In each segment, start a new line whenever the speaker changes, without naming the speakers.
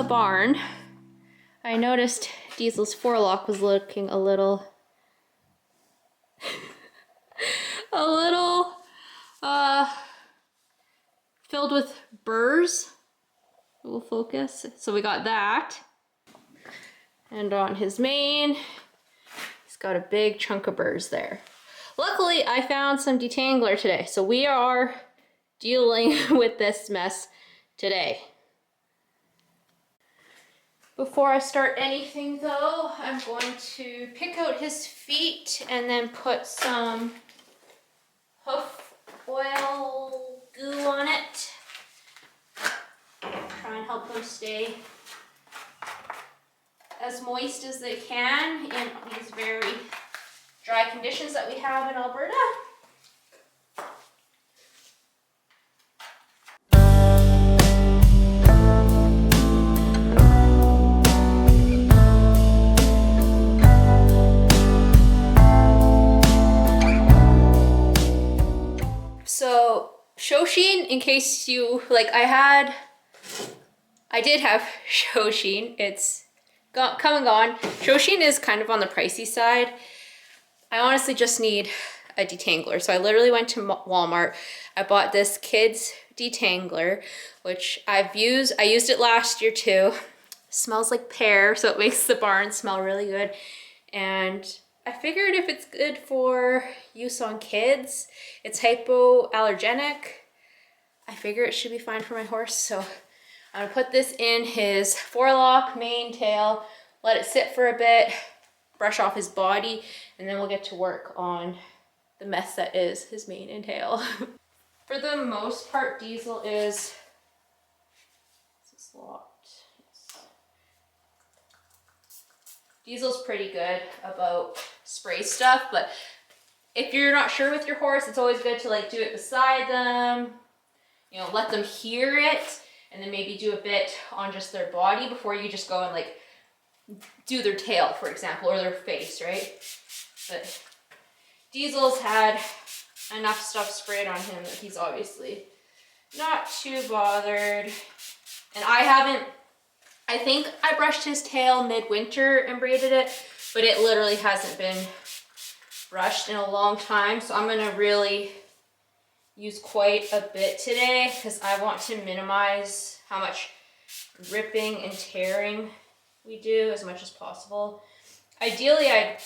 barn, I noticed Diesel's forelock was looking a little filled with burrs. We'll focus. So we got that. And on his mane, he's got a big chunk of burrs there. Luckily, I found some detangler today, so we are dealing with this mess today. Before I start anything though, I'm going to pick out his feet and then put some hoof oil goo on it. Try and help them stay as moist as they can in these very dry conditions that we have in Alberta. So Shoshin, in case you, like I did have Shoshin, it's come and gone. Shoshin is kind of on the pricey side. I honestly just need a detangler. So I literally went to Walmart. I bought this kids detangler, which I used it last year too. Smells like pear, so it makes the barn smell really good. And I figured if it's good for use on kids, it's hypoallergenic, I figure it should be fine for my horse. So I'm gonna put this in his forelock, mane, tail, let it sit for a bit, brush off his body, and then we'll get to work on the mess that is his mane and tail. For the most part, Diesel is locked. Yes. Diesel's pretty good about spray stuff, but if you're not sure with your horse, it's always good to like do it beside them, you know, let them hear it, and then maybe do a bit on just their body before you just go and like do their tail, for example, or their face, right? But Diesel's had enough stuff sprayed on him that he's obviously not too bothered. And I think I brushed his tail midwinter and braided it, but it literally hasn't been brushed in a long time. So I'm gonna really use quite a bit today because I want to minimize how much ripping and tearing we do as much as possible. Ideally, I'd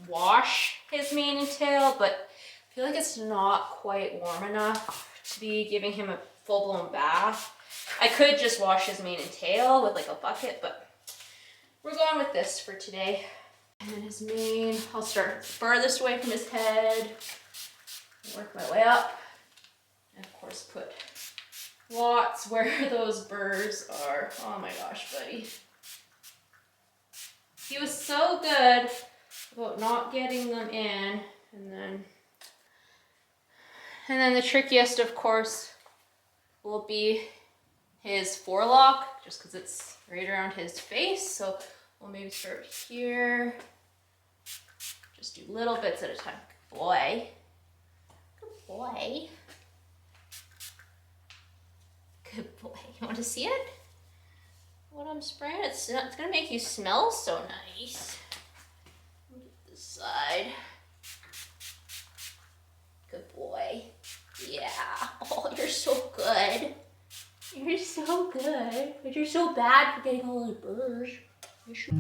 wash his mane and tail, but I feel like it's not quite warm enough to be giving him a full-blown bath. I could just wash his mane and tail with like a bucket, but we're going with this for today. And then his mane, I'll start farthest away from his head, work my way up, and of course put lots where those burrs are. Oh my gosh, buddy. He was so good about not getting them in, and then the trickiest, of course, will be his forelock, just because it's right around his face. So we'll maybe start here. Just do little bits at a time. Good boy. Good boy. Good boy. You want to see it? What I'm spraying? It's gonna make you smell so nice. Look at this side. Good boy. Yeah. Oh, you're so good. You're so good. But you're so bad for getting all the burrs. You should.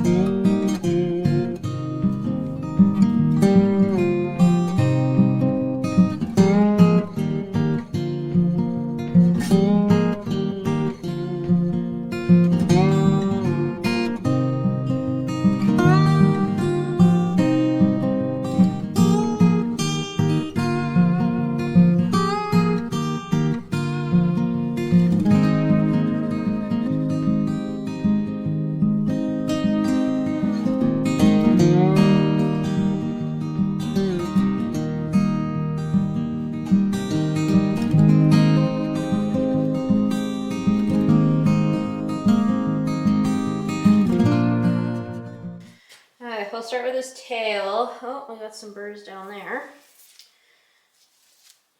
I'll start with his tail. Oh, we got some burrs down there.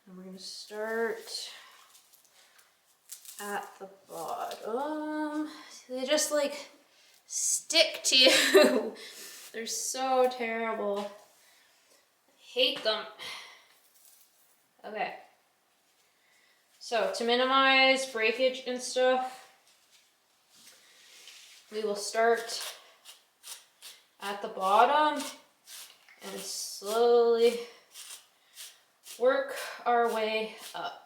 And we're gonna start at the bottom. They just like stick to you. They're so terrible. I hate them. Okay. So to minimize breakage and stuff, we will start at the bottom and slowly work our way up.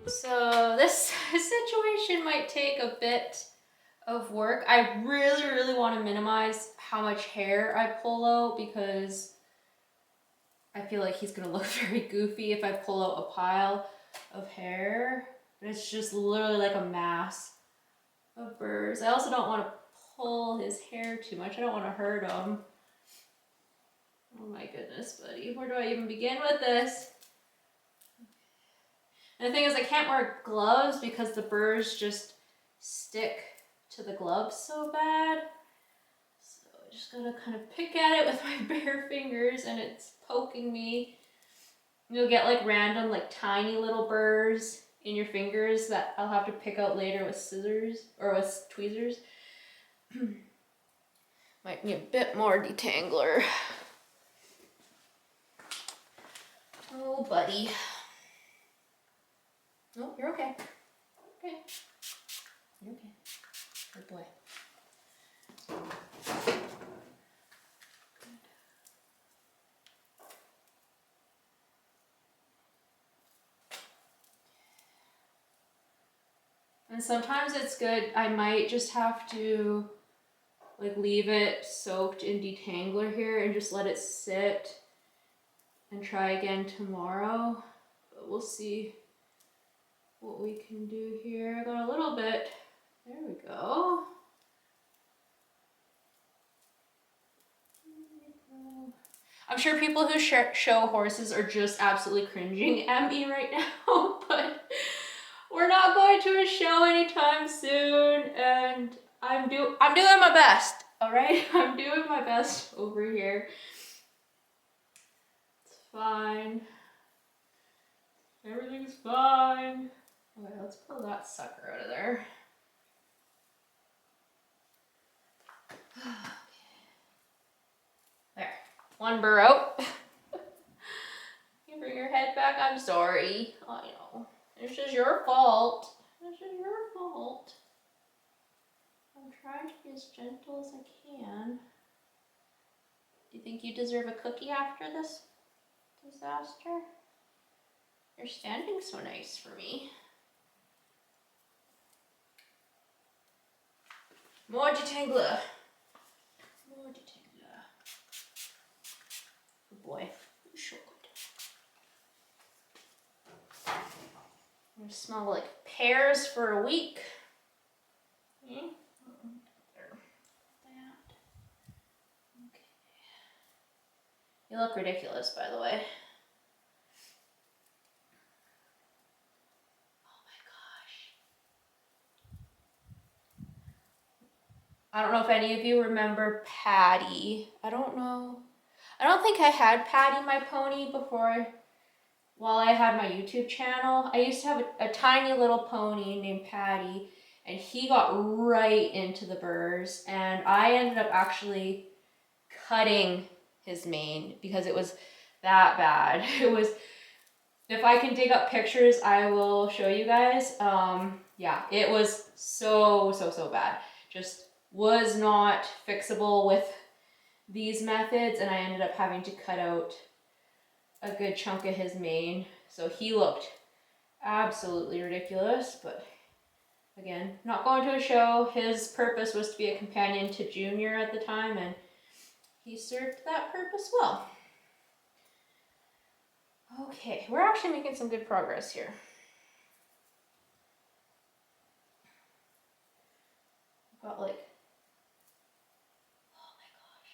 So this situation might take a bit of work. I really want to minimize how much hair I pull out because I feel like he's gonna look very goofy if I pull out a pile of hair. But it's just literally like a mass of burrs. I also don't want to pull his hair too much. I don't want to hurt him. Oh my goodness, buddy. Where do I even begin with this? And the thing is, I can't wear gloves because the burrs just stick to the gloves so bad. So I just gotta kind of pick at it with my bare fingers and it's poking me. You'll get like random, like tiny little burrs in your fingers that I'll have to pick out later with scissors or with tweezers. Might need a bit more detangler. Oh, buddy. Oh, you're okay. Okay. You're okay. Good boy. And sometimes it's good. I might just have to like leave it soaked in detangler here and just let it sit and try again tomorrow. But we'll see what we can do here. I got a little bit. There we go. I'm sure people who show horses are just absolutely cringing at me right now, but we're not going to a show anytime soon, and I'm doing my best, all right? I'm doing my best over here. It's fine. Everything's fine. Okay, let's pull that sucker out of there. There, one burr out. You bring your head back. I'm sorry. I know. This is your fault. This is your fault. I'm trying to be as gentle as I can. Do you think you deserve a cookie after this disaster? You're standing so nice for me. More detangler. More detangler. Good boy. You're so good. I'm gonna smell like pears for a week. Okay. There. That. Okay. You look ridiculous, by the way. I don't know if any of you remember Patty. I don't know. I don't think I had Patty, my pony, while I had my YouTube channel. I used to have a tiny little pony named Patty, and he got right into the burrs, and I ended up actually cutting his mane because it was that bad. If I can dig up pictures, I will show you guys. Yeah, it was so bad. Just was not fixable with these methods, and I ended up having to cut out a good chunk of his mane. So he looked absolutely ridiculous, but again, not going to a show. His purpose was to be a companion to Junior at the time, and he served that purpose well. Okay, we're actually making some good progress here. We've got like, oh my gosh.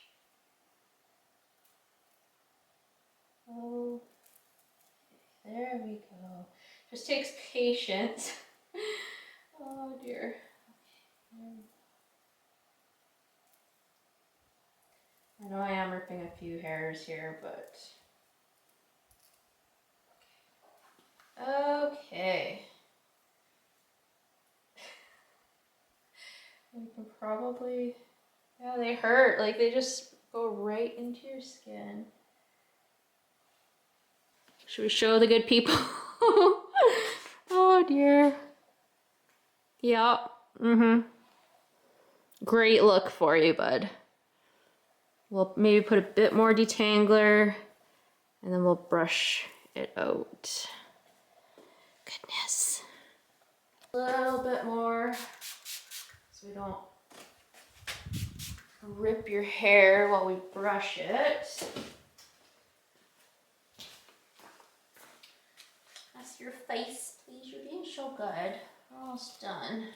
Oh, there we go. Just takes patience. Oh dear. I know I am ripping a few hairs here, but okay. We can probably, yeah, they hurt. Like they just go right into your skin. Should we show the good people? Oh dear. Yep. Great look for you, bud. We'll maybe put a bit more detangler and then we'll brush it out. Goodness. A little bit more so we don't rip your hair while we brush it. That's your face, please. You're being so good. Almost done.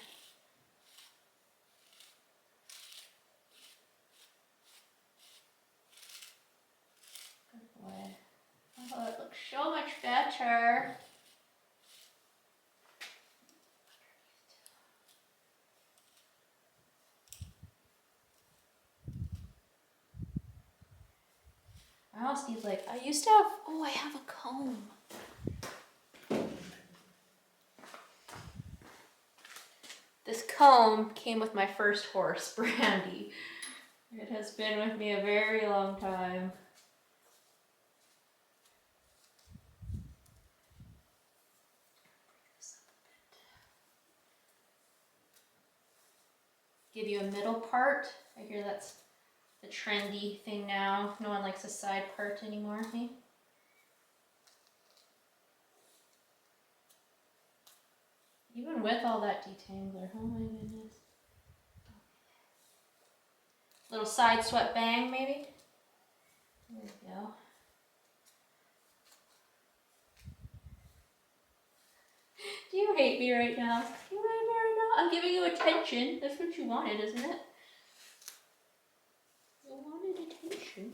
Good boy. Oh, it looks so much better. I almost need like, I used to have, oh, I have a comb. This comb came with my first horse, Brandy. It has been with me a very long time. Give you a middle part. I hear that's the trendy thing now. No one likes a side part anymore, hey? Even with all that detangler, oh my goodness. Little side swept bang, maybe? There we go. Do you hate me right now? Do you hate me right now? I'm giving you attention. That's what you wanted, isn't it? You wanted attention.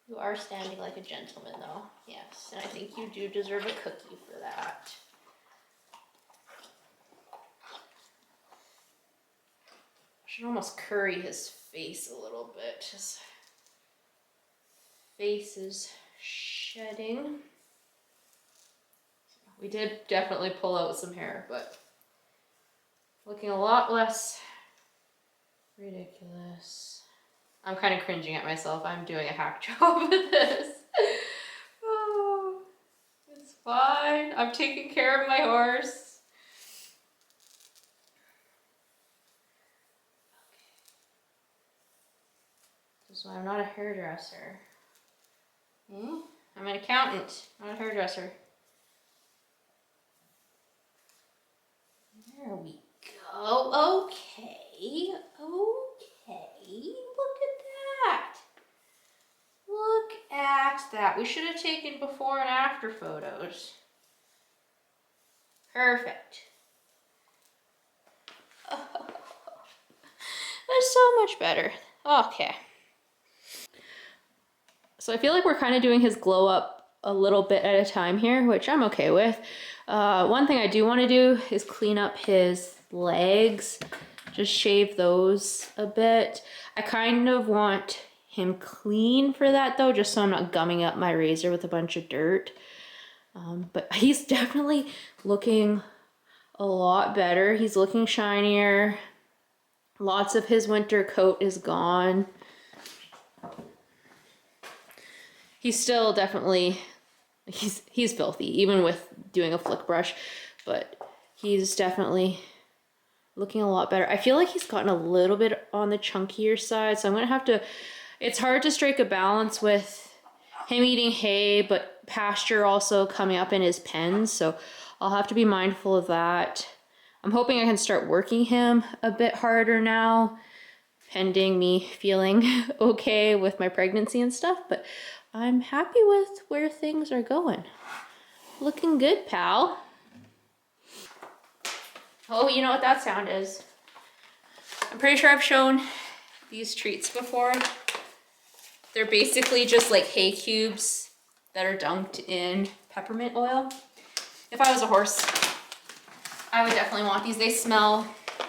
You are standing like a gentleman, though. Yes, and I think you do deserve a cookie for that. I should almost curry his face a little bit. His face is shedding. We did definitely pull out some hair, but looking a lot less ridiculous. I'm kind of cringing at myself. I'm doing a hack job with this. Oh, it's fine. I'm taking care of my horse. This is why I'm not a hairdresser. I'm an accountant, not a hairdresser. There we go. Okay. Okay. Look at that. Look at that. We should have taken before and after photos. Perfect. Oh, that's so much better. Okay. So I feel like we're kind of doing his glow up a little bit at a time here, which I'm okay with. One thing I do want to do is clean up his legs, just shave those a bit. I kind of want him clean for that though, just so I'm not gumming up my razor with a bunch of dirt. But he's definitely looking a lot better. He's looking shinier. Lots of his winter coat is gone. He's still definitely, he's filthy, even with doing a flick brush, but he's definitely looking a lot better. I feel like he's gotten a little bit on the chunkier side, so I'm gonna have to, it's hard to strike a balance with him eating hay, but pasture also coming up in his pens, so I'll have to be mindful of that. I'm hoping I can start working him a bit harder now, pending me feeling okay with my pregnancy and stuff, but I'm happy with where things are going. Looking good, pal. Oh, you know what that sound is? I'm pretty sure I've shown these treats before. They're basically just like hay cubes that are dunked in peppermint oil. If I was a horse, I would definitely want these. They smell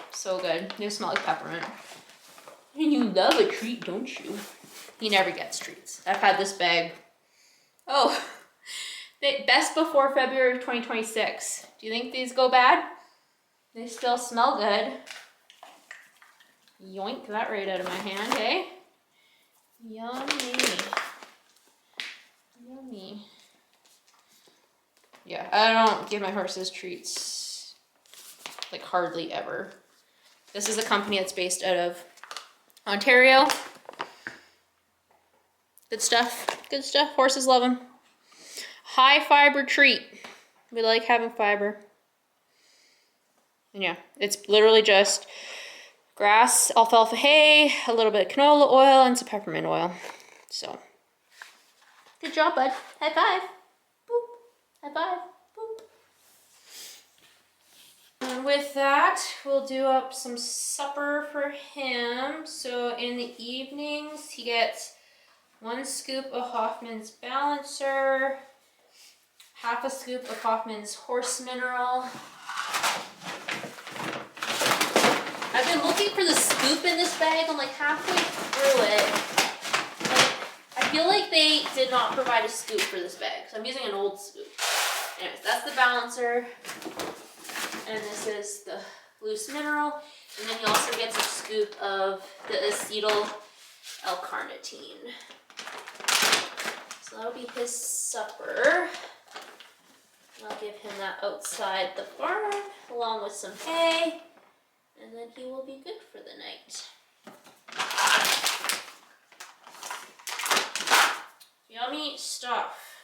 so good. They smell like peppermint. And you love a treat, don't you? He never gets treats. I've had this bag. Oh, best before February of 2026. Do you think these go bad? They still smell good. Yoink that right out of my hand, eh? Yummy. Yummy. Yeah, I don't give my horses treats, like hardly ever. This is a company that's based out of Ontario. Good stuff, good stuff. Horses love them. High fiber treat. We like having fiber. And yeah, it's literally just grass, alfalfa hay, a little bit of canola oil, and some peppermint oil. So, good job, bud. High five. Boop. High five. Boop. And with that, we'll do up some supper for him. So in the evenings, he gets 1 scoop of Hoffman's Balancer, half a scoop of Hoffman's Horse Mineral. I've been looking for the scoop in this bag. I'm like halfway through it. Like, I feel like they did not provide a scoop for this bag, so I'm using an old scoop. Anyways, that's the balancer. And this is the loose mineral. And then he also gets a scoop of the acetyl L-carnitine. So that'll be his supper. I'll give him that outside the barn along with some hay. And then he will be good for the night. Yummy stuff.